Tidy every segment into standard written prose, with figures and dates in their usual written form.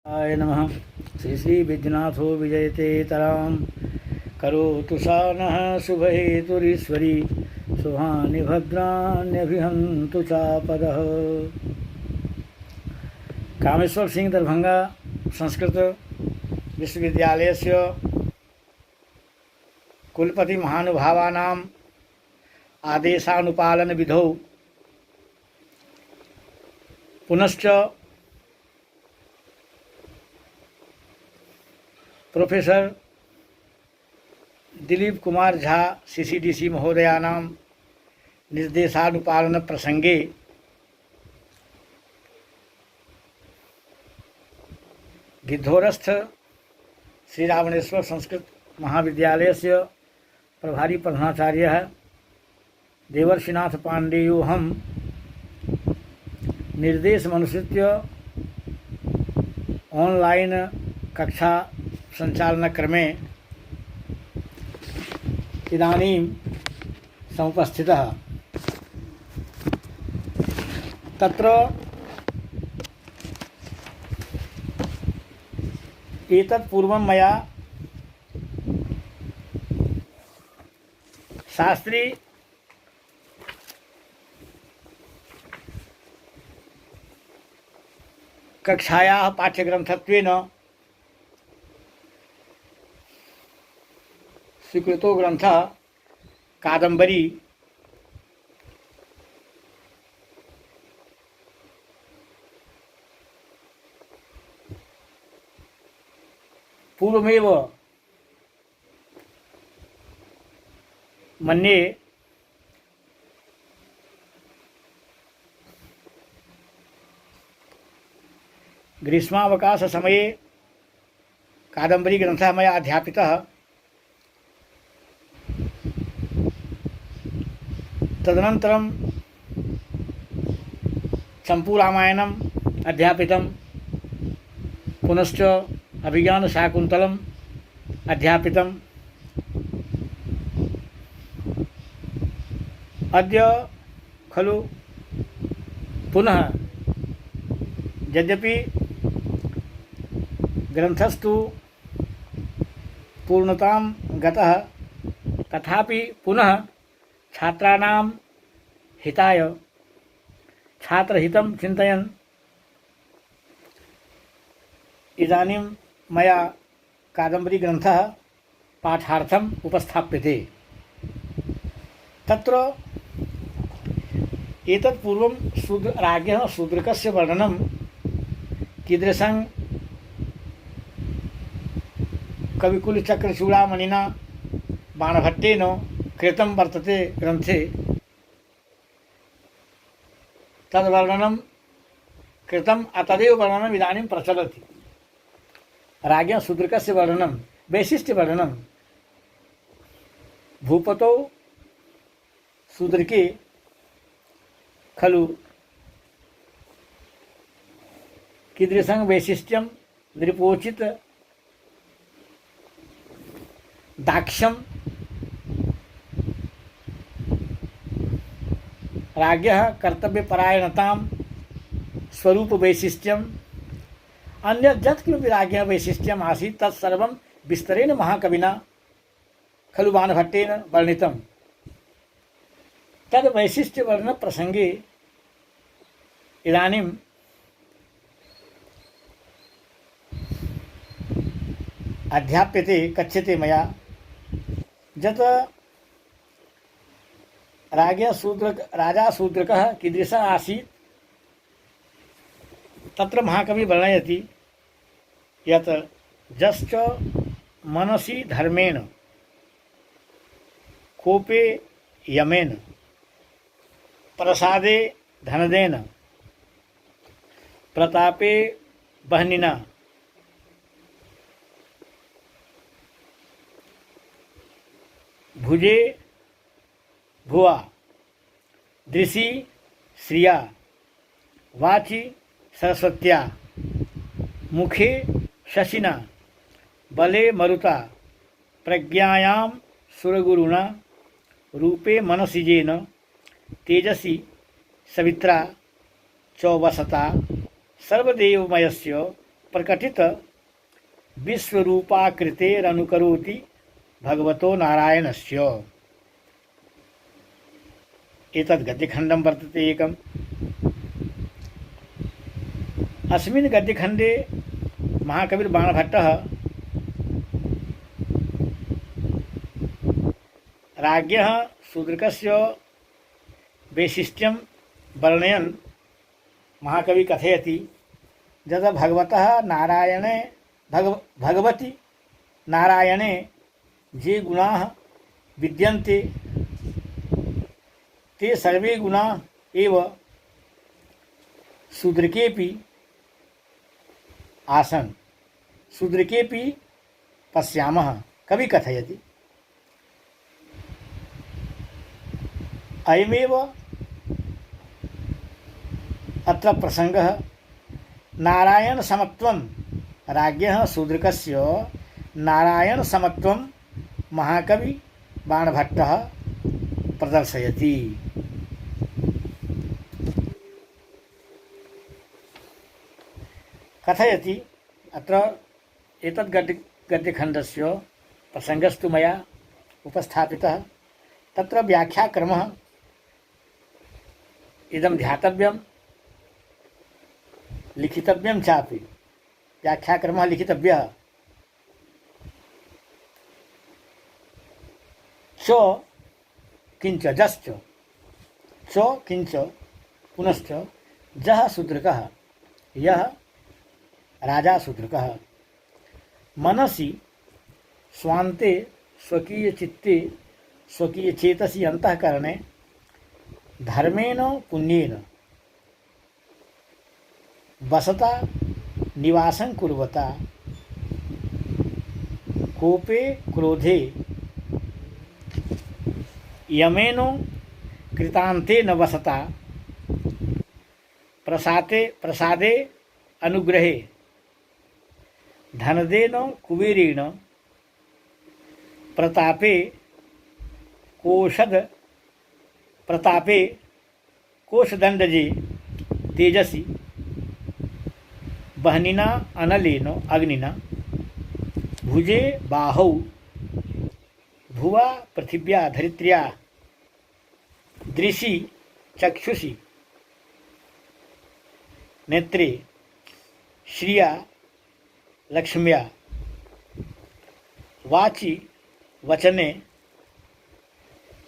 आय नमः। श्री श्री विद्यनाथो विजयते तराम करोतु सा नः शुभहेतुरीश्वरी शुभानि भद्राण्यभिहन्तु चापदः। कामेश्वर सिंह दरभंगा संस्कृत विश्वविद्यालयस्य कुलपति महानुभावानाम् आदेशानुपालन विधौ पुनश्च प्रोफेसर दिलीप कुमार झा सीसीडीसी महोदयानां निर्देशानुपालन प्रसंगे गिद्धोरस्थ श्री रावणेश्वर संस्कृत महाविद्यालयस्य प्रभारी प्रधानाचार्यः देवर्षिनाथ पाण्डेयोऽहं निर्देशमनुसृत्य ऑनलाइन कक्षा संचालनक्रमे इदानीं समुपस्थितः। तत्र एतत् पूर्वं मया शास्त्री कक्षायाः पाठ्यग्रन्थत्वेन स्वीकृतो ग्रन्थः कादम्बरी पूर्वमेव मन्ये ग्रीष्मावकाशसमये कादम्बरी ग्रन्थः मया अध्यापितः। तदनन्तरं चम्पूरामायणम् अध्यापितं, पुनश्च अभिज्ञानशाकुन्तलम् अध्यापितम्। अद्य खलु पुनः यद्यपि ग्रन्थस्तु पूर्णतां गतः, तथापि पुनः छात्राणां हिताय छात्रहितं चिन्तयन् इदानीं मया कादम्बरी ग्रन्थः पाठार्थम् उपस्थाप्यते। तत्र एतत् पूर्वं राज्ञः शूद्रकस्य वर्णनं कीदृशं कविकुलचक्रचूडामणिना बाणभट्टेन कृतं वर्तते ग्रन्थे, तद्वर्णनं कृतं, तदेव वर्णनम् इदानीं प्रचलति। राज्ञः शूद्रकस्य वर्णनं, वैशिष्ट्यवर्णनं भूपतौ शूद्रके खलु कीदृशं वैशिष्ट्यं नृपोचित दाक्ष्यं राज्ञः कर्तव्यपरायणतां स्वरूप वैशिष्ट्यम् अन्यत् यत् किमपि राज्ञः वैशिष्ट्यम् आसीत् तत्सर्वं विस्तरेण महाकविना खलु बाणभट्टेन वर्णितं। तद् वैशिष्ट्यवर्णप्रसङ्गे इदानीं अध्याप्यते, कथ्यते मया यत् राजा शूद्रकः कीदृशः आसीत्। तत्र महाकवि वर्णयति यत् जश्च मनसि धर्मेण, कोपे यमेन, प्रसादे धनदेन, प्रतापे बहनिना, भुजे भुवा, दृशि श्रिया, वाचि सरस्वत्या, मुखे शशिना, बले मरुता, प्रज्ञायां सुरगुरुणा, रूपे मनसिजेन, तेजसि सवित्रा च वसता सर्वदेवमयस्य प्रकटित विश्वरूपाकृतेरनुकरोति भगवतो नारायणस्य। एतद् गद्यखण्डं वर्तते एकम्। अस्मिन् गद्यखण्डे महाकविर्बाणभट्टः राज्ञः शूद्रकस्य वैशिष्ट्यं वर्णयन् महाकवि कथयति यद् भगवतः नारायणे भगवति नारायणे ये गुणाः विद्यन्ते ते सर्वे गुणाः एव शूद्रकेऽपि आसन् शूद्रकेऽपि पश्यामः। कवि कथयति अयमेव अत्र प्रसंगः नारायण समत्वं राज्ञः शूद्रकस्य नारायण समत्वं महाकवि बाणभट्टः प्रदर्शयति। कथयति अत्र एतद् गद्यखण्डस्य प्रसंगस्तु मया उपस्थापितः। तत्र व्याख्याक्रमः इदं ध्यातव्यं लिखितव्यं चापि। व्याख्याक्रमः लिखितव्यः। च किंच जश्च च किंच पुनश्च जः शूद्रकः यः राजा शूद्रकः मनसि स्वान्ते स्वकीयचित्ते स्वकीयचेतसि अंतःकरणे धर्मेण पुण्येन वसता निवासं कुर्वता कोपे क्रोधे यमेनो कृतान्ते न वसता प्रसादे अनुग्रहे धनदेन कुबेरेण प्रतापे कोशदंडजे तेजसी बहनिना अनलेन अग्निना भुजे बाहौ भुवा पृथिव्या धरित्र्या दृशि चक्षुषि नेत्रे श्रिया लक्ष्म्या वाचि वचने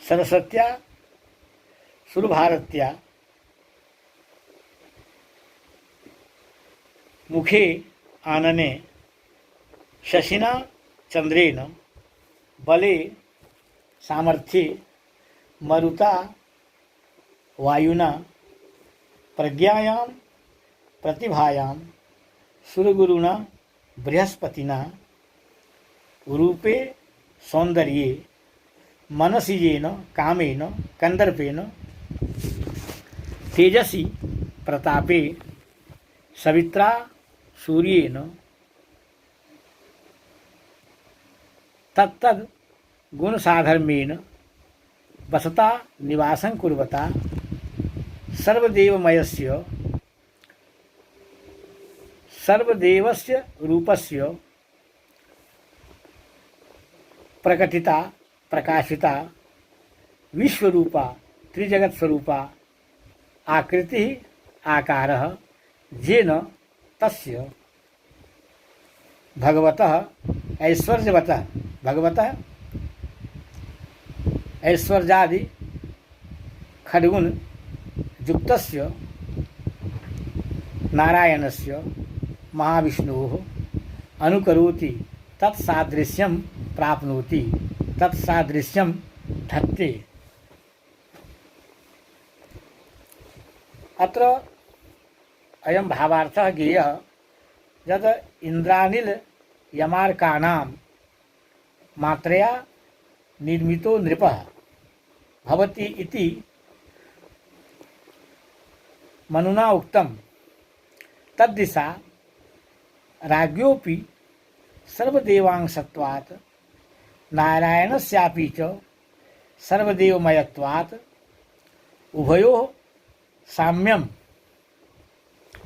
सरस्वत्या सुरभारत्या मुखे आनने शशिना चंद्रेन बले सामर्थ्ये मरुता वायुना प्रज्ञायां प्रतिभायां सुरगुरुणा बृहस्पतिना रूपे सौंदर्ये मनसिजेन कामेन कंदर्पेन तेजसी प्रतापे सवित्रा सूर्येन तत्तद् गुणसाधर्मेण वसता निवासं कुर्वता सर्वदेवस्य रूपस्य प्रकटिता प्रकाशिता विश्वरूपा त्रिजगत्स्वरूपा आकृति आकारः येन तस्य भगवतः ऐश्वर्यादि खड्गुण युक्तस्य नारायणस्य महाविष्णोः अनुकरोति तत्सादृश्यं प्राप्नोति तत्सादृश्यं धत्ते। अत्र अयं भावार्थः ज्ञेयः यत् इंद्रानिल यमार्काणां मात्रया निर्मितो नृपः भवति इति मनुना उक्तं तद्दिशा राज्ञोऽपि सर्वदेवांशत्वात् नारायणस्यापि च सर्वदेवमयत्वात् उभयोः साम्यम्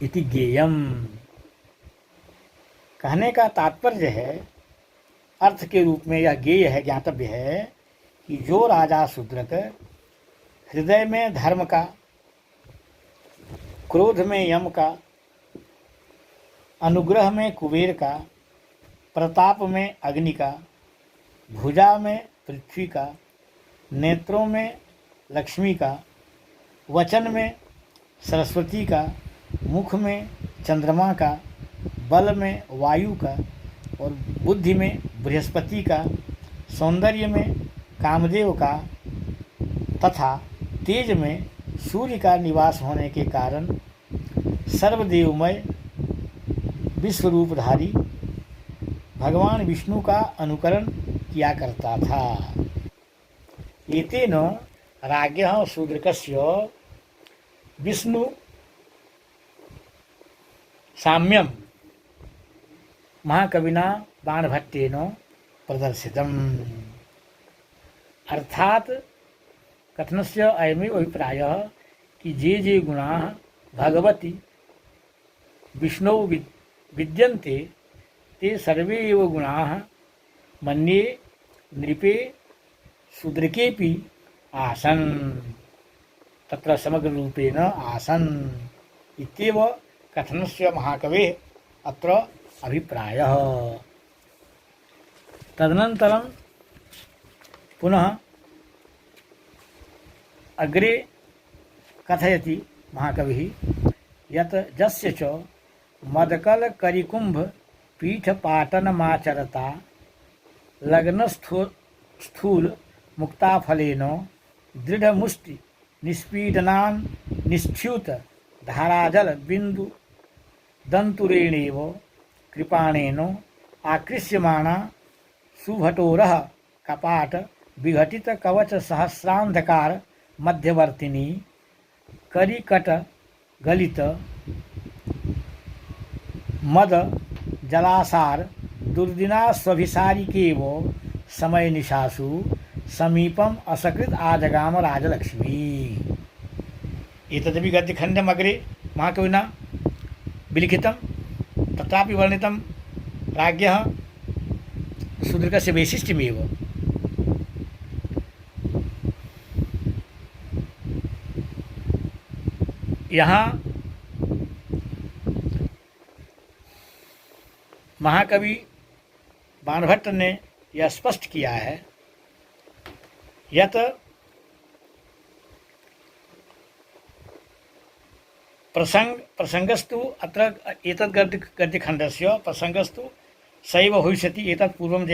इति ज्ञेयम्। कहने का तात्पर्य है, अर्थ के रूप में यह ज्ञेय है, ज्ञातव्य है कि जो राजा शूद्रक हृदय में धर्म का, क्रोध में यम का, अनुग्रह में कुबेर का, प्रताप में अग्नि का, भुजा में पृथ्वी का, नेत्रों में लक्ष्मी का, वचन में सरस्वती का, मुख में चंद्रमा का, बल में वायु का और बुद्धि में बृहस्पति का, सौंदर्य में कामदेव का तथा तेज में सूर्य का निवास होने के कारण सर्वदेवमय विश्वरूपधारी भगवान विष्णु का अनुकरण किया करता था। एतेन राज्ञः शूद्रकस्य विष्णु साम्यम महाकविना बाणभट्टेन प्रदर्शितम्। अर्थात कथनस्य अयमेव अभिप्रायः कि जे गुणाः भगवती विष्णौ विद्यन्ते ते सर्वे एव गुणाः मन्ये नृपे शूद्रकेऽपि आसन्, तत्र समग्ररूपेण आसन् इत्येव कथनस्य महाकवेः अत्र अभिप्रायः। तदनन्तरं पुनः अग्रे कथयति महाकविः यत् जस्य च मदकलकरिकुम्भ पीठपाटनमाचरता लग्नस्थूल मुक्ताफलेन दृढ़मुष्टि निष्पीडनान् निश्च्युत धाराजल बिंदु दंतुरेणेव कृपाणेन आकृष्यमाणा सुभटोरः कपाट विघटित कवच सहस्रांधकार मध्यवर्तिनी करिकट गलित मद जलासार दुर्दिना स्वभिसारिकेव समय निशासु समीपम असकृत आजगाम राजलक्ष्मी। एतदपि गद्यखण्डम् अग्रे महाकविना विलिखितं, तत्रापि वर्णितं राज्ञः शूद्रकस्य वैशिष्ट्यमेव। यहाँ महाकवि बाणभट्ट ने यह स्पष्ट किया है यत प्रसंगस्तु अत्र एतद् गद्यखण्डस्य प्रसंगस्तु सैव भविष्यति। एतत् पूर्वं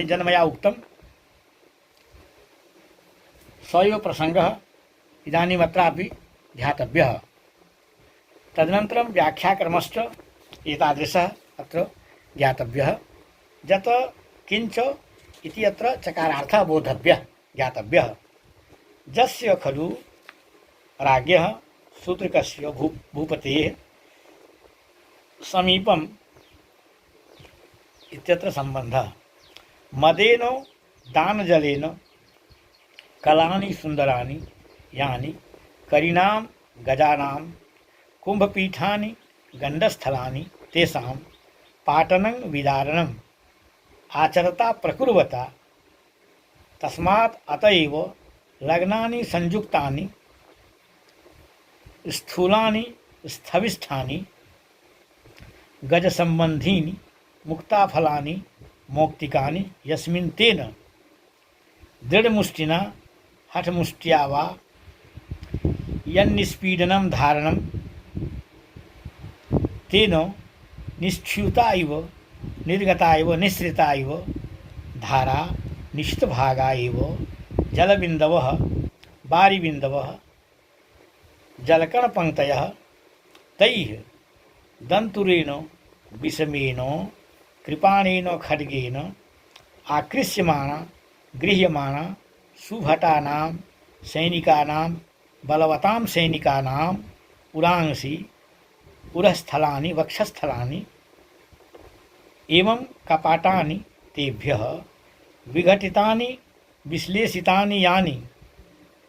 जन्मया उक्तं सैव प्रसंगः इदानीमत्रापि ध्यातव्यः। तदनन्तरं व्याख्याक्रमश्च एतादृशः अत्र ज्ञातव्यः। यत् किंच इति अत्र चकारार्थः बोधव्यः ज्ञातव्यः। जस्य खलु राज्ञः शूद्रकस्य भूपतेः समीपम् इत्यत्र सम्बन्धः। मदेन दानजलेन कलानि सुन्दराणि यानि करीणां गजानां कुम्भपीठानि गण्डस्थलानि तेषां पाटनं विदारणम् आचरता प्रकुर्वता तस्मात् अतएव लग्नानि संयुक्तानि स्थूलानि स्थविष्ठानि गजसम्बन्धीनि मुक्ताफलानि मौक्तिकानि यस्मिन् तेन दृढ़मुष्टिना हठमुष्ट्या वा यन्निष्पीडनं धारणं तेन निश्च्युता इव निर्गता इव निःसृता इव धारा निश्चितभागा इव जलबिन्दवः बारिबिन्दवः जलकणपङ्क्तयः तैः दन्तुरेण विषमेन कृपाणेन खड्गेन आकृष्यमाणा गृह्यमाणा सुभटानां सैनिकानां बलवतां सैनिकानां उरांसि उरस्थलानि वक्षस्थलानि एवं कपाटानि तेभ्यः विघटितानि विश्लेषितानि यानि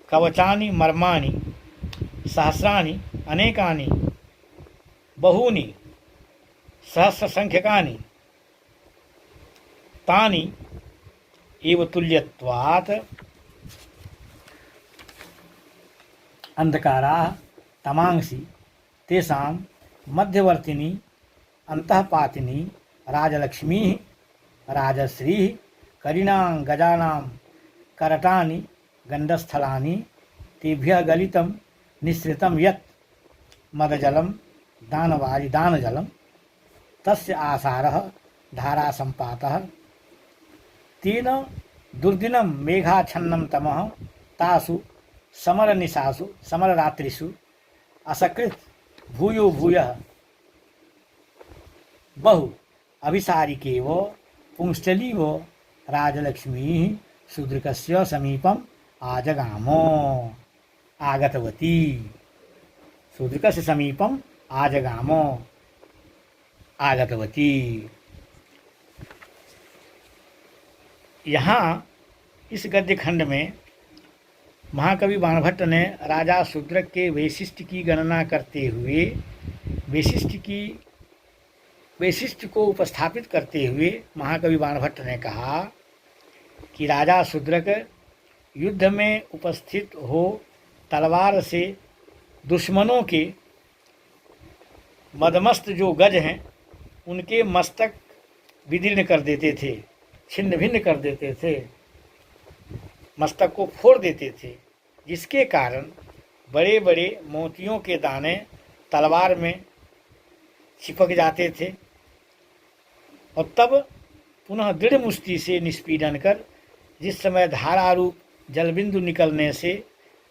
कवचानि मर्माणि सहस्राणि अनेकानि बहूनि सहस्रसंख्यकानि तानि एव तुल्यत्वात् अंधकाराः तमांसि तेषां मध्यवर्तिनी अंतःपातिनी राजलक्ष्मी राजश्री करीणां गजानां करटानि गंडस्थलानि तेभ्यः गलितं निःसृतं यत् मदजलं दानवारि दानजलं तस्य आसारः धारासम्पातः तेन दुर्दिनं मेघाच्छन्नं तमः तासु समरनिशासु समररात्रिषु असकृत भूयो भूयः बहु अभिसारिकेव पुंस्थलीव राजलक्ष्मी शूद्रकस्य समीपम् आजगामो आगतवती शूद्रकस्य समीपम् आजगामो आगतवती। यहाँ इस गद्य खंड में महाकवि बाणभट्ट ने राजा शूद्रक के वैशिष्ट्य की गणना करते हुए वैशिष्ट्य को उपस्थापित करते हुए महाकवि बाणभट्ट ने कहा कि राजा शूद्रक युद्ध में उपस्थित हो तलवार से दुश्मनों के मदमस्त जो गज हैं उनके मस्तक विदीर्ण कर देते थे, छिन्न भिन्न कर देते थे, मस्तक को फोड़ देते थे, जिसके कारण बड़े बड़े मोतियों के दाने तलवार में चिपक जाते थे और तब पुनः दृढ़ मुष्टि से निष्पीडन कर जिस समय धारा रूप जलबिंदु निकलने से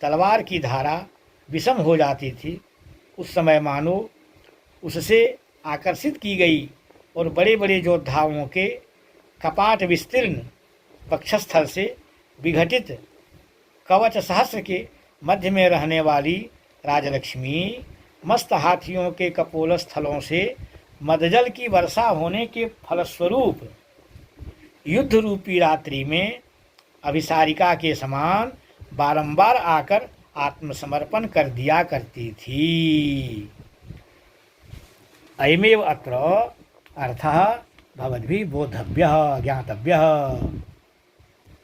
तलवार की धारा विषम हो जाती थी, उस समय मानो उससे आकर्षित की गई और बड़े बड़े योद्धाओं के कपाट विस्तीर्ण वक्षस्थल से विघटित कवच सहस्र के मध्य में रहने वाली राजलक्ष्मी मस्त हाथियों के कपोल स्थलों से मदजल की वर्षा होने के फलस्वरूप युद्ध रूपी रात्रि में अभिसारिका के समान बारंबार आकर आत्मसमर्पण कर दिया करती थी। अयमेव अत्र अर्थः भवद्भिः बोद्धव्यः ज्ञातव्यः।